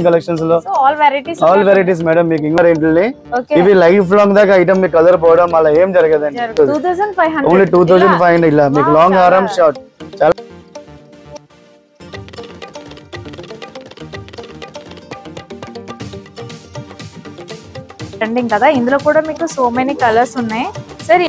Collections లో all varieties madam మీకు ఇంకా ఏంటి ఇవి లైఫ్ లాంగ్ దాకా ఐటమ్ మీకు కలర్ పోవడం అలా ఏం జరగదండి. 2500 ఓన్లీ 2500 ఇలా మీకు లాంగ్ హారం షార్ట్ చాలా ట్రెండింగ్ కదా. ఇందులో కూడా మీకు సో మెనీ కలర్స్ ఉన్నాయి. సరే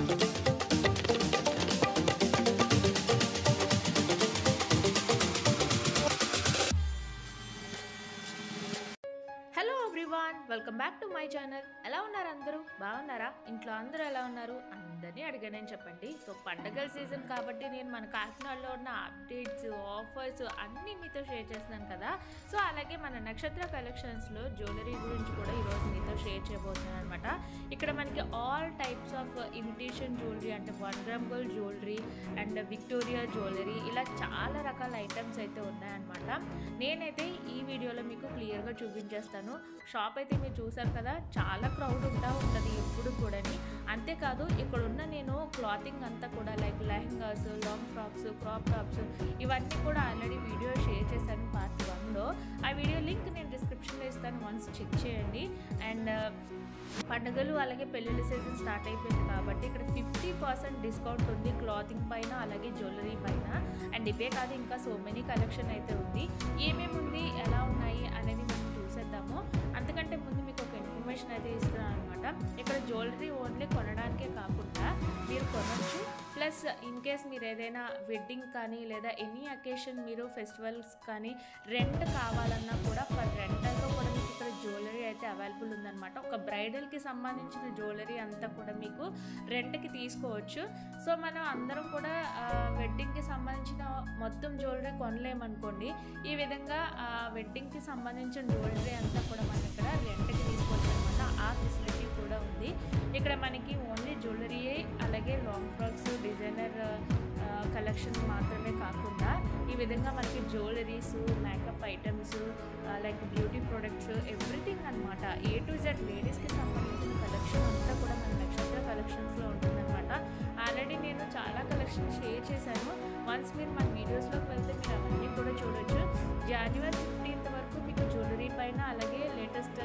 hello everyone, welcome back to my channel. ఎలా ఉన్నారు అందరూ? బాగున్నారా? ఇంట్లో అందరూ ఎలా ఉన్నారు? అందరినీ అడిగానని చెప్పండి. సో పండగల సీజన్ కాబట్టి నేను మన కాకినాడలో ఉన్న అప్డేట్స్, ఆఫర్స్ అన్నీ మీతో షేర్ చేస్తున్నాను కదా. సో అలాగే మన నక్షత్ర కలెక్షన్స్లో జ్యువెలరీ గురించి కూడా ఈరోజు మీతో షేర్ చేయబోతున్నాను అనమాట. ఇక్కడ మనకి all types of imitation jewellery అంటే 1 gram gold jewellery and Victoria jewellery ఇలా చాలా రకాల ఐటమ్స్ అయితే ఉన్నాయన్నమాట. నేనైతే ఈ వీడియోలో మీకు క్లియర్గా చూపించేస్తాను. షాప్ అయితే మీరు చూసారు కదా, చాలా క్రౌడ్ ఉంటుంది ఎప్పుడు కూడాని. అంతేకాదు ఇక్కడ ఉన్న నేను క్లాతింగ్ అంతా కూడా like lehengas, long frocks, crop tops ఇవన్నీ కూడా ఆల్రెడీ వీడియో షేర్ చేశాను పార్ట్ 1లో. ఆ వీడియో లింక్ నేను డిస్క్రిప్షన్లో ఇస్తాను, వన్స్ చెక్ చేయండి. అండ్ పండుగలు అలాగే పెళ్ళిళ్ళ సీజన్ స్టార్ట్ అయిపోయింది కాబట్టి ఇక్కడ 50% డిస్కౌంట్ ఉంది క్లాతింగ్ పైన అలాగే జ్యువెలరీ పైన. అండ్ ఇవే కాదు ఇంకా సో మెనీ కలెక్షన్ అయితే ఉంది. ఏమేమి ఉంది, ఎలా ఉన్నాయి అనేది మనం చూసేద్దాము. అంతకంటే ముందు మీకు ఒక ఇన్ఫర్మేషన్ అయితే ఇస్తున్నాను అనమాట. ఇక్కడ జ్యువెలరీ ఓన్లీ కొనడానికే కాకుండా మీరు కొనవచ్చు. ప్లస్ ఇన్ కేస్ మీరు ఏదైనా వెడ్డింగ్ కానీ లేదా ఎనీ అకేషన్ మీరు ఫెస్టివల్స్ కానీ రెంట్ కావాలన్నా కూడా ఫర్ రెంటల్లో కూడా మీకు ఇక్కడ జ్యువెలరీ అయితే అవైలబుల్ ఉందన్నమాట. ఒక బ్రైడల్కి సంబంధించిన జ్యువెలరీ అంతా కూడా మీకు రెంట్కి తీసుకోవచ్చు. సో మనం అందరం కూడా వెడ్డింగ్కి సంబంధించిన మొత్తం జ్యువెలరీ కొనలేమనుకోండి, ఈ విధంగా వెడ్డింగ్కి సంబంధించిన జ్యువెలరీ అంతా కూడా మనం ఇక్కడ రెంట్కి తీసుకోవచ్చు అనమాట. ఆ ఫెసిలిటీ కూడా ఉంది ఇక్కడ మనకి. ఓన్లీ జ్యువెలరీయే అలాగే లాంగ్ ఫ్రాక్స్, డిజైనర్ కలెక్షన్ మాత్రమే కాకుండా ఈ విధంగా మనకి jewelleries, makeup items, like beauty products, everything అనమాట. A to Z లేడీస్కి సంబంధించిన కలెక్షన్ అంతా కూడా మన నక్షత్ర కలెక్షన్స్లో ఉంటుందన్నమాట. ఆల్రెడీ నేను చాలా కలెక్షన్ షేర్ చేశాను. వన్స్ మీరు మన వీడియోస్లోకి వెళ్తే మీరు అవన్నీ కూడా చూడొచ్చు. January 15th వరకు మీకు జ్యువెలరీ పైన అలాగే లేటెస్ట్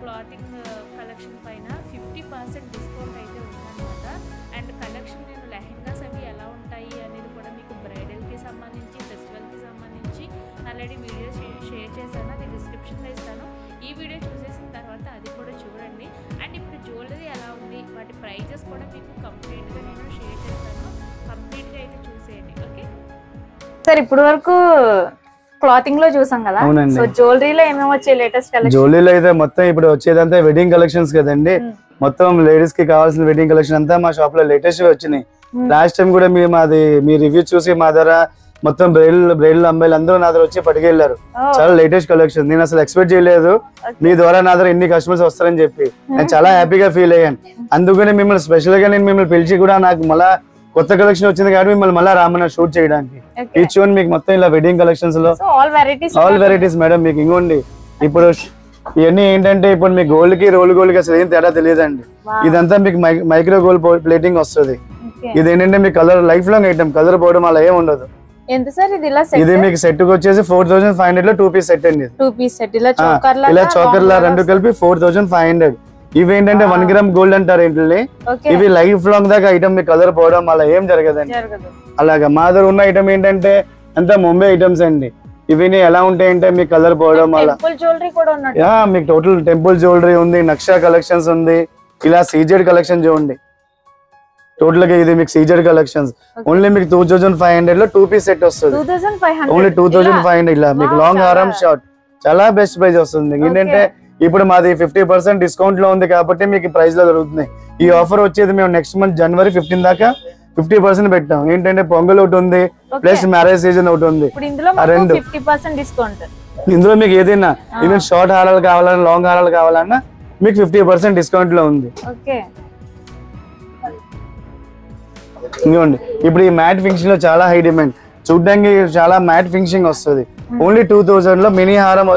క్లాతింగ్ కలెక్షన్ పైన 50% డిస్కౌంట్ అయితే ఉందన్నమాట. అండ్ కలెక్షన్ నేను లెహెంగాస్ అవి ఎలా ఉంటాయి అనేది కూడా మీకు బ్రైడల్కి సంబంధించి, ఫెస్టివల్కి సంబంధించి ఆల్రెడీ వీడియో షేర్ చేశాను, అది డిస్క్రిప్షన్లో ఇస్తాను. ఈ వీడియో చూసేసిన తర్వాత అది కూడా చూడండి. అండ్ ఇప్పుడు జ్యువెలరీ ఎలా ఉంది, వాటి ప్రైజెస్ కూడా మీకు కంప్లీట్గా నేను షేర్ చేస్తాను. కంప్లీట్గా అయితే చూసేయండి. ఓకే సార్, ఇప్పుడు వరకు క్లాతింగ్ లో చూసాం కదా. సో జ్యువెలరీలో ఏమేమి వచ్చాయి లేటెస్ట్ కలెక్షన్? జ్యువెలరీలో అయితే మొత్తం ఇప్పుడు వచ్చేదంతా వెడ్డింగ్ కలెక్షన్స్ కదండి. మొత్తం లేడీస్ కి కావాల్సిన వెడ్డింగ్ కలెక్షన్ అంతా మా షాప్ లో లేటెస్ట్ వచ్చినాయి. లాస్ట్ టైం కూడా మీ రివ్యూ చూసి మా దగ్గర మొత్తం బ్రైడల్ అమ్మాయిలు అందరూ నా దగ్గర వచ్చి పట్టుకెళ్లారు. చాలా లేటెస్ట్ కలెక్షన్. నేను అసలు ఎక్స్పెక్ట్ చేయలేదు మీ ద్వారా నా దగ్గర ఇన్ని కస్టమర్స్ వస్తారని చెప్పి. నేను చాలా హ్యాపీగా ఫీల్ అయ్యాను. అందుకని మిమ్మల్ని స్పెషల్ గా నేను మిమ్మల్ని పిలిచి కూడా నాకు మళ్ళా కొత్త కలెక్షన్ వచ్చింది కాబట్టి మిమ్మల్ని మళ్ళీ రామన్న షూట్ చేయడానికి ఇచ్చుకొని మీకు మొత్తం ఇలా వెడ్డింగ్ కలెక్షన్స్ లో ఆల్ వెరైటీస్ మేడం మీకు ఇంకోండి. ఇప్పుడు ఇవన్నీ ఏంటంటే ఇప్పుడు మీకు గోల్డ్ కి రోల్ గోల్డ్ కి అసలు ఏం తేడా తెలియదండి. ఇదంతా మీకు మైక్రో గోల్డ్ ప్లేటింగ్ వస్తుంది. ఇది ఏంటంటే మీకు scholar life long item, colour పోవడం అలా ఏం ఉండదు. ఇది మీకు సెట్ కి వచ్చేసి 4500 లో 2 పీస్ సెట్ అండి. ఇలా చోకర్లా రెండు కలిపి 4500. ఇవి ఏంటంటే 1 గ్రామ్ గోల్డ్ అంటారు ఏంటి. ఇవి లైఫ్ లాంగ్ దాకా ఐటమ్ మీకు కలర్ పోవడం అలా ఏం జరగదండి. అలాగా మా దగ్గర ఉన్న ఐటమ్ ఏంటంటే అంతా ముంబై ఐటమ్స్ అండి. ఇవి ఎలా ఉంటాయంటే మీకు కలర్ పోవడం అలా మీకు టోటల్ టెంపుల్ జ్యువెలరీ ఉంది, నక్షా కలెక్షన్స్ ఉంది, ఇలా సీజెడ్ కలెక్షన్ చూడండి. టోటల్ గా ఇది మీకు సీజెడ్ కలెక్షన్స్. ఓన్లీ మీకు 2500 లో 2 పీస్ సెట్ వస్తుంది. ఓన్లీ 2500 ఇలా మీకు లాంగ్ హారం షార్ట్ చాలా బెస్ట్ ప్రైస్ వస్తుంది. ఏంటంటే ఇప్పుడు మాది 50% డిస్కౌంట్ లో ఉంది కాబట్టి మీకు ప్రైస్ లో దొరుకుతున్నాయి. ఈ ఆఫర్ వచ్చేది మేము నెక్స్ట్ మంత్ January 15 దాకా 50% పెట్టాం. ఏంటంటే పొంగల్ ఒకటి ఉంది, ప్లస్ మ్యారేజ్ సీజన్ ఒకటి ఉంది. ఇందులో మీకు ఏదైనా ఈవెన్ షార్ట్ హారాలు కావాలన్నా లాంగ్ హారాలు కావాలన్నా మీకు 50% డిస్కౌంట్ లో ఉంది. ఇంకోండి ఇప్పుడు ఈ మ్యాట్ ఫినిషింగ్ లో చాలా హై డిమాండ్. చూడడానికి చాలా మ్యాట్ ఫినిషింగ్ వస్తుంది. ఓన్లీ 2000 లో మినీ హారం,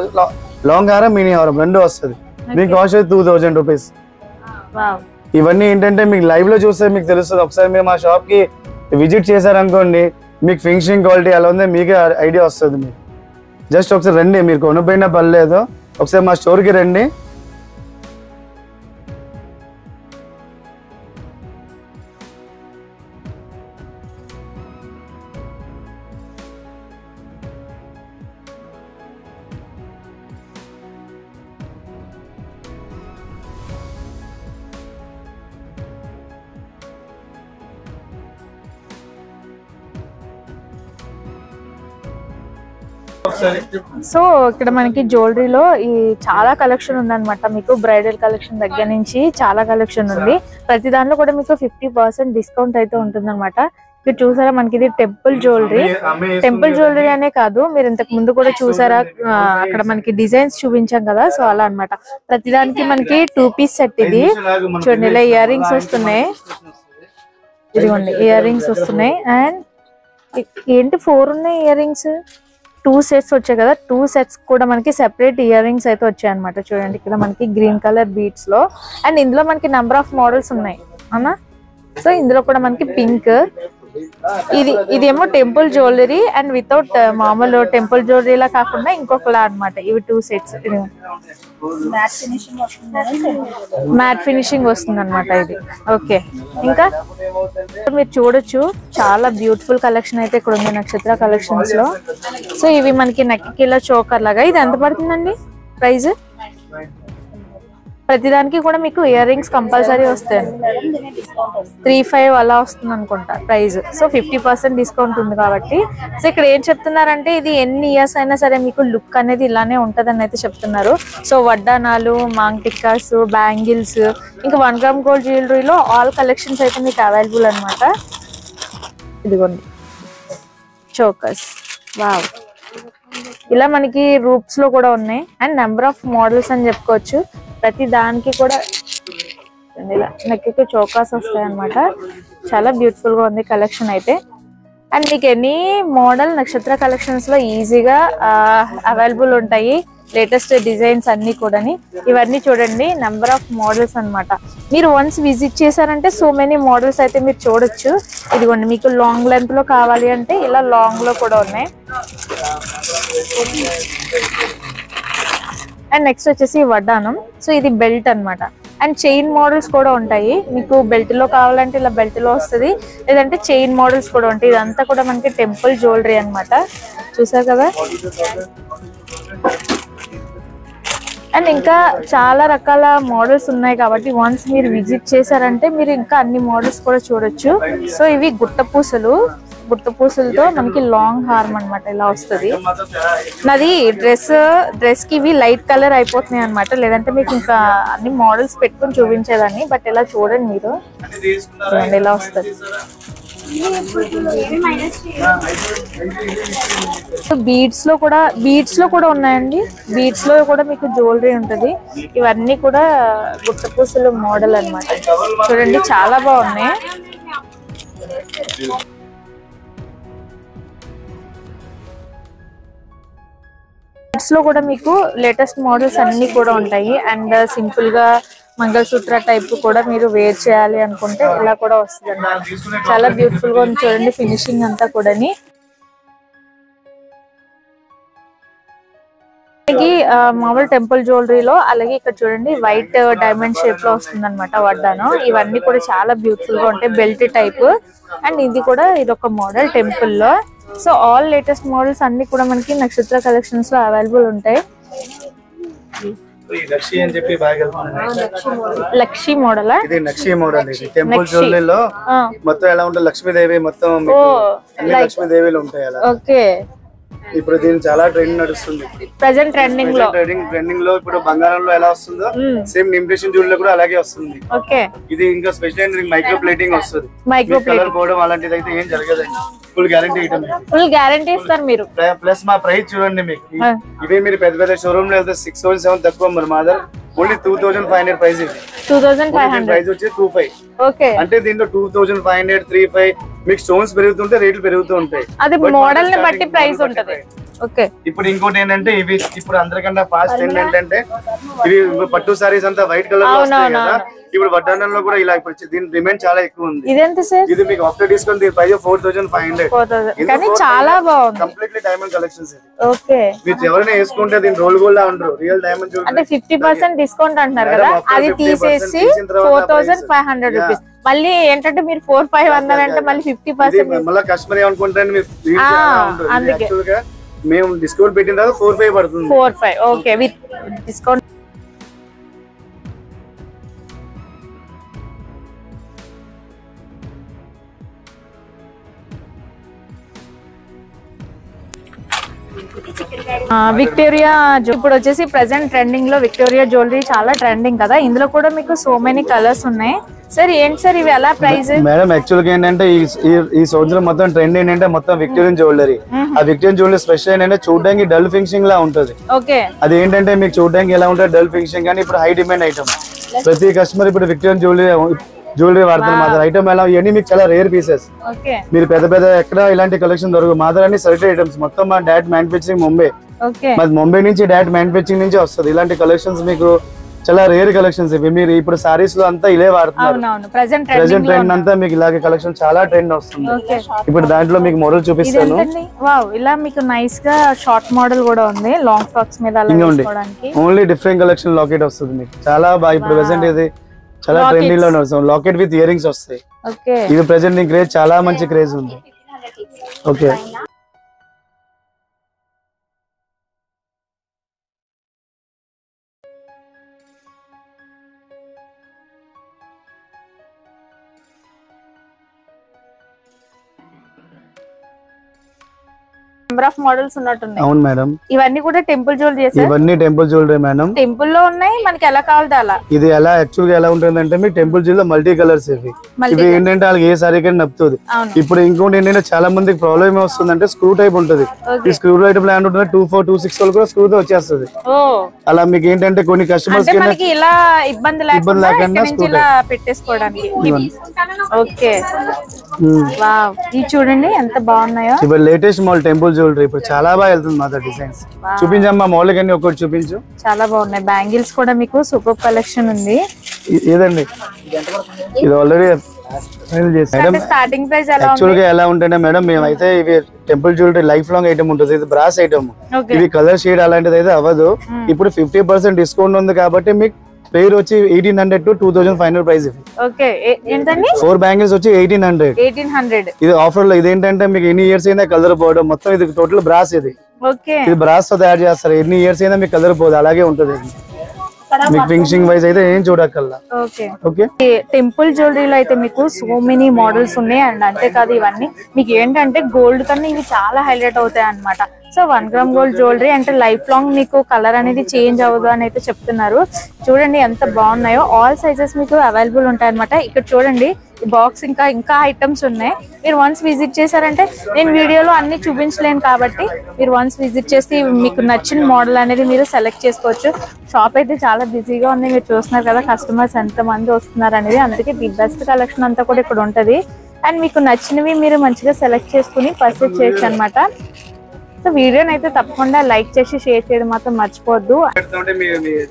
లాంగ్ హారం, మినీ హారం రెండు వస్తుంది. మీకు కాస్ట్ 2000 రూపీస్. ఇవన్నీ ఏంటంటే మీకు లైవ్ లో చూస్తే మీకు తెలుస్తుంది. ఒకసారి మీరు మా షాప్ కి విజిట్ చేశారనుకోండి, మీకు ఫినిషింగ్ క్వాలిటీ ఎలా ఉందో మీకే ఐడియా వస్తుంది. మీకు జస్ట్ ఒకసారి రండి, మీరు కొనుపోయినా పర్లేదు, ఒకసారి మా స్టోర్ కి రండి. సో ఇక్కడ మనకి జ్యువెలరీలో ఈ చాలా కలెక్షన్ ఉందన్నమాట. మీకు బ్రైడల్ కలెక్షన్ దగ్గర నుంచి చాలా కలెక్షన్ ఉంది. ప్రతి దాంట్లో కూడా మీకు 50% డిస్కౌంట్ అయితే ఉంటుందన్నమాట. మీరు చూసారా మనకి ఇది టెంపుల్ జ్యువెలరీ. టెంపుల్ జ్యువెలరీ అనే కాదు, మీరు ఇంతకు ముందు కూడా చూసారా అక్కడ మనకి డిజైన్స్ చూపించాం కదా, సో అలా అన్నమాట. ప్రతిదానికి మనకి 2 పీస్ సెట్. ఇది చూడండి, ఇలా ఇయర్ రింగ్స్ వస్తున్నాయి. ఇదిగోండి ఇయర్ రింగ్స్ వస్తున్నాయి. అండ్ ఏంటి 4 ఉన్నాయి ఇయర్ రింగ్స్. 2 సెట్స్ వచ్చాయి కదా, 2 సెట్స్ కూడా మనకి సెపరేట్ ఇయర్ రింగ్స్ అయితే వచ్చాయి అనమాట. చూడండి ఇక్కడ మనకి గ్రీన్ కలర్ బీడ్స్ లో. అండ్ ఇందులో మనకి నెంబర్ ఆఫ్ మోడల్స్ ఉన్నాయి అవునా. సో ఇందులో కూడా మనకి పింక్, ఇదేమో టెంపుల్ జ్యువెలరీ అండ్ వితౌట్ మామూలు టెంపుల్ జ్యువెలరీ లా కాకుండా ఇంకొకలా అన్నమాట. ఇవి 2 సెట్స్. మ్యాట్ ఫినిషింగ్ వస్తుంది అనమాట ఇది. ఓకే, ఇంకా మీరు చూడొచ్చు చాలా బ్యూటిఫుల్ కలెక్షన్ అయితే ఇక్కడ ఉంది నక్షత్ర కలెక్షన్స్ లో. సో ఇవి మనకి నెక్ కిలో చోకర్ లాగా. ఇది ఎంత పడుతుందండి ప్రైస్? ప్రతిదానికి కూడా మీకు ఇయర్ రింగ్స్ కంపల్సరీ వస్తాయి. 3,500 అలా వస్తుంది అనుకుంటా ప్రైస్. సో 50% డిస్కౌంట్ ఉంది కాబట్టి. సో ఇక్కడ ఏం చెప్తున్నారంటే ఇది ఎన్ని ఇయర్స్ అయినా సరే మీకు లుక్ అనేది ఇలానే ఉంటదని అయితే చెప్తున్నారు. సో వడ్డానాలు, మాంగ్ టిక్కాస్, బ్యాంగిల్స్, ఇంకా 1 గ్రామ్ గోల్డ్ జ్యువెలరీలో ఆల్ కలెక్షన్స్ అయితే మీకు అవైలబుల్ అనమాట. ఇదిగోండి చోకర్స్, వావ్. ఇలా మనకి రూప్స్ లో కూడా ఉన్నాయి. అండ్ నెంబర్ ఆఫ్ మోడల్స్ అని చెప్పుకోవచ్చు. ప్రతి దానికి కూడా ఇలా నెక్కి చోకాస్ వస్తాయి అనమాట. చాలా బ్యూటిఫుల్ గా ఉంది కలెక్షన్ అయితే. అండ్ మీకు ఎనీ మోడల్ నక్షత్ర కలెక్షన్స్ లో ఈజీగా అవైలబుల్ ఉంటాయి. లేటెస్ట్ డిజైన్స్ అన్ని కూడా. ఇవన్నీ చూడండి నెంబర్ ఆఫ్ మోడల్స్ అన్నమాట. మీరు వన్స్ విజిట్ చేశారంటే సో మెనీ మోడల్స్ అయితే మీరు చూడొచ్చు. ఇదిగోండి మీకు లాంగ్ లెంత్ లో కావాలి అంటే ఇలా లాంగ్ లో కూడా ఉన్నాయి. అండ్ నెక్స్ట్ వచ్చేసి వడ్డానం. సో ఇది బెల్ట్ అన్నమాట. అండ్ చైన్ మోడల్స్ కూడా ఉంటాయి. మీకు బెల్ట్ లో కావాలంటే ఇలా బెల్ట్ లో వస్తుంది, లేదంటే చైన్ మోడల్స్ కూడా ఉంటాయి. ఇదంతా కూడా మనకి టెంపుల్ జ్యువెలరీ అన్నమాట. చూసారు కదా. అండ్ ఇంకా చాలా రకాల మోడల్స్ ఉన్నాయి కాబట్టి వన్స్ మీరు విజిట్ చేశారంటే మీరు ఇంకా అన్ని మోడల్స్ కూడా చూడొచ్చు. సో ఇవి గుట్టపూసలతో మనకి లాంగ్ హార్మ్ అన్నమాట. ఇలా వస్తుంది. నాది డ్రెస్ కి ఇవి లైట్ కలర్ అయిపోతున్నాయి అనమాట. లేదంటే మీకు ఇంకా అన్ని మోడల్స్ పెట్టుకుని చూపించేదాన్ని. బట్ ఇలా చూడండి మీరు, ఇలా వస్తుంది. బీడ్స్ లో కూడా ఉన్నాయండి. బీడ్స్ లో కూడా మీకు జ్యువెలరీ ఉంటది. ఇవన్నీ కూడా గుట్టపూసలు మోడల్ అన్నమాట. చూడండి చాలా బాగున్నాయి. బీడ్స్ లో కూడా మీకు లేటెస్ట్ మోడల్స్ అన్ని కూడా ఉంటాయి. అండ్ సింపుల్ గా మంగళసూత్ర టైప్ కూడా మీరు వేర్ చేయాలి అనుకుంటే ఇలా కూడా వస్తుంది అన్నమాట. చాలా బ్యూటిఫుల్ గా ఉంది చూడండి ఫినిషింగ్ అంతా కూడా. మామూలు టెంపుల్ జ్యువెలరీలో అలాగే ఇక్కడ చూడండి వైట్ డైమండ్ షేప్ లో వస్తుంది అనమాట వడ్డాను. ఇవన్నీ కూడా చాలా బ్యూటిఫుల్ గా ఉంటాయి. Belt type. అండ్ ఇది కూడా ఇదొక మోడల్ టెంపుల్ లో. సో ఆల్ లేటెస్ట్ మోడల్స్ అన్ని కూడా మనకి నక్షత్ర కలెక్షన్స్ లో అవైలబుల్ ఉంటాయి. లక్షి మోడల్. ఇది నక్షి మోడల్. ఇది టెంపుల్ జ్యువెలరీలో మొత్తం ఎలా ఉంటుంది, లక్ష్మీదేవి మొత్తం అన్ని లక్ష్మీదేవిలు ఉంటాయి అలా. ఓకే. ఇప్పుడు దీని చాలా ట్రెండ్ నడుస్తుంది. ప్రెజెంట్ ట్రెండింగ్ లో ఇప్పుడు బంగారంలో ఎలా వస్తుందో సేమ్ ఇమిటేషన్ జ్యువెలరీ కూడా అలాగే వస్తుంది. ఓకే. ఇది ఇంకా స్పెషల్ ఏంటి, మైక్రో ప్లేటింగ్ వస్తుంది. కలర్ పోవడం అలాంటిది అయితే ఏం జరగదండి. Full guarantee item. Full guarantee ఇస్తారు మీరు. ప్లస్ మా ప్రైస్ చూడండి మీకు. ఇవే మీరు పెద్ద పెద్ద షోరూమ్ లో వెళ్తే 6,700 తక్కువ. మరి మా దగ్గర ఓన్లీ 2,500 ప్రైస్. ఇది 2,500 ప్రైస్ వచ్చి 25. ఓకే. అంటే దీంట్లో 2,500, 3,500 మీకు స్టోన్స్ పెరుగుతుంటే రేట్లు పెరుగుతూ ఉంటాయి. అది మోడల్ ని బట్టి ప్రైస్ ఉంటది. ఓకే. ఇప్పుడు ఇంకోటి ఏంటంటే ఇవి ఇప్పుడు అందరికన్నా ఫాస్ట్ ఏంటంటే ఇవి పట్టు సారీస్ అంతా వైట్ కలర్ లో వస్తాయి కదా, ఇప్పుడు వడ్డానంలో కూడా ఇలా ఇప్పుడు దీని డిమాండ్ చాలా ఎక్కువ ఉంది. ఇదెంత సార్? ఇది మీకు ఆఫ్టర్ డిస్కౌంట్ దీని ప్రైస్ 4500. కానీ చాలా బాగుంది. కంప్లీట్లీ డైమండ్ కలెక్షన్స్ ఇది. ఓకే. మీరు ఎవరైనా వేసుకుంటే దీని రోల్ గోల్డ్ లా ఉండరు, రియల్ డైమండ్ జ్యువెలరీ. అంటే 50% డిస్కౌంట్ అంటున్నారు కదా, అది తీసేసి 4500 రూపీస్. మళ్ళీ ఏంటంటే మీరు 45 అన్నారంటే మళ్ళీ 50% మళ్ళీ కస్టమర్ ఏమనుకుంటారని మీరు అందుకే యాక్చువల్ గా మేము డిస్కౌంట్ పెట్టిన తర్వాత 45 పడుతుంది. 45 ఓకే విత్ డిస్కౌంట్. విక్టోరియా ఇప్పుడు వచ్చేసి ప్రెసెంట్ ట్రెండింగ్ లో విక్టోరియా జ్యువెలరీ చాలా ట్రెండింగ్ కదా, ఇందులో కూడా మీకు సో మెనీ కలర్స్ ఉన్నాయి. సార్ ఏంటి సార్ ఇవి ఎలా ప్రైస్? మేడం యాక్చువల్ గా ఏంటంటే ఈ సంవత్సరం మొత్తం ట్రెండ్ ఏంటంటే మొత్తం విక్టోరియన్ జ్యువెలరీ. ఆ విక్టోరియన్ జ్యువెలరీ స్పెషల్ ఏంటంటే చూడడానికి డల్ ఫినిషింగ్ లా ఉంటది. ఓకే. అది ఏంటంటే మీకు చూడడానికి ఎలా ఉంటుంది డల్ ఫినిషింగ్, కానీ ఇప్పుడు హై డిమాండ్ ఐటమ్. ప్రతి కస్టమర్ ఇప్పుడు విక్టోరియన్ జ్యువెలరీ వాడుతున్నారు. మా దగ్గర ఐటమ్ ఎలా ఇవన్నీ మీకు చాలా రేర్ పీసెస్. మీరు పెద్ద పెద్ద ఎక్కడ ఇలాంటి కలెక్షన్ దొరకదు. మా దగ్గర అన్ని సెలెక్టెడ్ ఐటమ్స్. మొత్తం మా డాట్ మ్యానుఫ్యాక్చరింగ్ ముంబై. మాది ముంబై నుంచి డాట్ మ్యానుఫ్యాక్చరింగ్ నుంచి వస్తుంది. ఇలాంటి కలెక్షన్స్ మీకు చాలా రేర్ కలెక్షన్స్ ఇవి. మీరు ఇప్పుడు సారీస్ లో అంతా ఇలే వాడుతున్నారు. ప్రెసెంట్ ట్రెండ్ అంతా మీకు ఇలాగే కలెక్షన్ చాలా ట్రెండ్ వస్తుంది. ఇప్పుడు దాంట్లో మీకు మోడల్ చూపిస్తాను. ఇలా మీకు నైస్ గా షార్ట్ మోడల్ కూడా ఉంది, లాంగ్ ఫ్రాక్స్ మీద ఓన్లీ డిఫరెంట్ కలెక్షన్ లాకెట్ వస్తుంది మీకు చాలా బాగా. ఇప్పుడు ప్రెసెంట్ ఇది చాలా ట్రెండింగ్ లో వస్తుంది. లాకెట్ విత్ ఇయర్ రింగ్స్ వస్తాయి. ఇది ప్రెసెంట్ క్రేజ్ చాలా మంచి క్రేజ్ ఉంది. ఓకే. నెంబర్ ఆఫ్ మోడల్స్ ఉన్నట్టున్నాయి. అవును మేడం. ఇవన్నీ కూడా టెంపుల్ జ్యువెలరీ. ఇవన్నీ టెంపుల్ జ్యువెలరీ మేడం. టెంపుల్ లో ఉన్నాయి, మనకి ఎలా కావాలంటే అలా. ఇది ఎలా యాక్చువల్ గా ఎలా ఉంటుందంటే మీ టెంపుల్ జ్యువెలరీ మల్టీ కలర్స్ ఇవి ఏంటంటే వాళ్ళకి ఏ సారీ కానీ నప్పుతుంది. ఇప్పుడు ఇంకోటి ఏంటంటే చాలా మందికి ప్రాబ్లమ్ వస్తుందంటే స్క్రూ టైప్ ఉంటుంది. ఈ స్క్రూ టైప్ లో ఏంటంటే 2426 వాళ్ళు కూడా స్క్రూ తో వచ్చేస్తుంది. అలా మీకు ఏంటంటే కొన్ని కస్టమర్స్ కి ఇలా ఇబ్బంది లేకుండా ఇలా పెట్టేసుకోవడానికి. ఓకే. వావ్, ఇది చూడండి ఎంత బాగున్నాయో. ఇప్పుడు లేటెస్ట్ మోడల్ టెంపుల్ జ్యువెలరీ ఇప్పుడు చాలా బాగా వెళ్తుంది. మా డిజైన్స్ చూపించమ్మా, మోడల్ కానీ ఒకటి చూపించు. చాలా బాగున్నాయి. బ్యాంగిల్స్ కూడా మీకు సూపర్ కలెక్షన్ ఉంది. ఏదండి ఇది ఆల్రెడీ స్టార్టింగ్ ప్రైస్ యాక్చువల్ గా ఎలా ఉంటుంటే మేడం, మేమైతే ఇవి temple jewellery life long item ఉంటుంది. ఇది బ్రాస్ ఐటమ్. ఇది కలర్ షేడ్ అలాంటిది అయితే అవ్వదు. ఇప్పుడు 50% డిస్కౌంట్ ఉంది కాబట్టి మీకు పేరు వచ్చి 1800 to 2500 ప్రైస్. ఓకే. ఏంటండి 4 బ్యాంగిల్స్ వచ్చి 1800. ఇది ఆఫర్ లో. ఇదేంటంటే మీకు ఎన్ని ఇయర్స్ అయినా కలర్ పోవడం. మొత్తం ఇది టోటల్ బ్రాస్. ఇది బ్రాస్ తో తయారు చేస్తారు. ఎన్ని ఇయర్స్ అయినా మీకు కలర్ పోదు, అలాగే ఉంటుంది. మీకు ఫినిషింగ్ వైజ్ అయితే ఏం చూడక్కర్లా. ఓకే. టెంపుల్ జ్యువెలరీలో అయితే మీకు సో మెనీ మోడల్స్ ఉన్నాయి. అండ్ అంతేకాదు ఇవన్నీ మీకు ఏంటంటే గోల్డ్ కన్నా ఇవి చాలా హైలైట్ అవుతాయి అన్నమాట. సో 1 గ్రామ్ గోల్డ్ జ్యువెలరీ అంటే లైఫ్ లాంగ్ మీకు కలర్ అనేది చేంజ్ అవ్వదు అని అయితే చెప్తున్నారు. చూడండి ఎంత బాగున్నాయో. ఆల్ సైజెస్ మీకు అవైలబుల్ ఉంటాయి అనమాట. ఇక్కడ చూడండి ఈ బాక్స్ ఇంకా ఐటమ్స్ ఉన్నాయి. మీరు వన్స్ విజిట్ చేశారంటే, నేను వీడియోలో అన్ని చూపించలేను కాబట్టి మీరు వన్స్ విజిట్ చేసి మీకు నచ్చిన మోడల్ అనేది మీరు సెలెక్ట్ చేసుకోవచ్చు. షాప్ అయితే చాలా బిజీగా ఉంది. మీరు చూస్తున్నారు కదా కస్టమర్స్ ఎంత మంది వస్తున్నారు అనేది. అందుకే ది బెస్ట్ కలెక్షన్ అంతా కూడా ఇక్కడ ఉంటది. అండ్ మీకు నచ్చినవి మీరు మంచిగా సెలెక్ట్ చేసుకుని పర్చేస్ చేయొచ్చు అనమాట. సో వీడియోని అయితే తప్పకుండా లైక్ చేసి షేర్ చేయడం మాత్రం మర్చిపోవద్దు.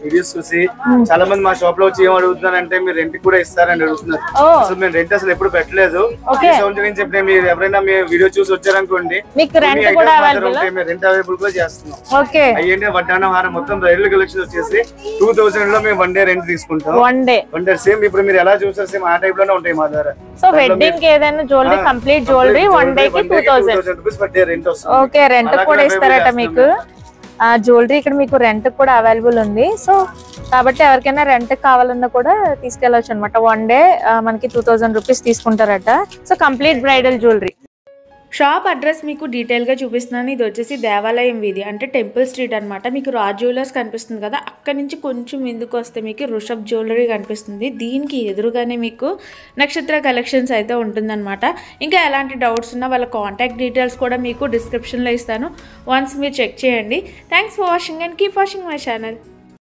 వీడియోస్ చూసి చాలా మంది మా షాప్ లో వచ్చి ఏం అడుగుతున్నారంటే మీరు రెంట్ కూడా ఇస్తారని అడుగుతున్నారు. అసలు మేము రెంట్ అసలు ఎప్పుడు పెట్టలేదు. చెప్పిన మీరు ఎవరైనా మీ వీడియో చూసి వచ్చారనుకోండి, మీకు రెంట్ కూడా రెంట్ అవైలబుల్ కూడా చేస్తున్నాం. అయ్యంటే వడ్డానం హారం మొత్తం రైల్ కలెక్షన్ వచ్చేసి 2000 లో మేము 1 డే రెంట్ తీసుకుంటాం. 1 డే సేమ్ ఇప్పుడు మీరు ఎలా చూసారు సేమ్ ఆ టైప్ లోనే ఉంటాయి మా దగ్గర. సో వెడ్డింగ్ ఏదైనా జ్యువెలరీ కంప్లీట్ జ్యువెలరీ 1 డే కి 2000 రూపీస్ పర్ డే రెంట్ వస్తుంది. ఓకే. రెంట్ కూడా ఇస్తారట మీకు. జ్యువెలరీ ఇక్కడ మీకు రెంట్ కూడా అవైలబుల్ ఉంది. సో కాబట్టి ఎవరికైనా రెంట్ కావాలన్నా కూడా తీసుకెళ్లొచ్చు అనమాట. 1 డే మనకి 2000 రూపీస్ తీసుకుంటారట. So complete bridal jewellery. Shop address మీకు డీటెయిల్గా చూపిస్తున్నాను. ఇది వచ్చేసి దేవాలయం వీధి అంటే టెంపుల్ స్ట్రీట్ అనమాట. మీకు రాజ్ జ్యువెలర్స్ కనిపిస్తుంది కదా, అక్కడి నుంచి కొంచెం ముందుకు వస్తే మీకు రుషబ్ జ్యువెలరీ కనిపిస్తుంది. దీనికి ఎదురుగానే మీకు నక్షత్ర కలెక్షన్స్ అయితే ఉంటుందన్నమాట. ఇంకా ఎలాంటి డౌట్స్ ఉన్నా వాళ్ళ కాంటాక్ట్ డీటెయిల్స్ కూడా మీకు డిస్క్రిప్షన్లో ఇస్తాను. వన్స్ మీరు చెక్ చేయండి. Thanks for watching and keep watching my channel.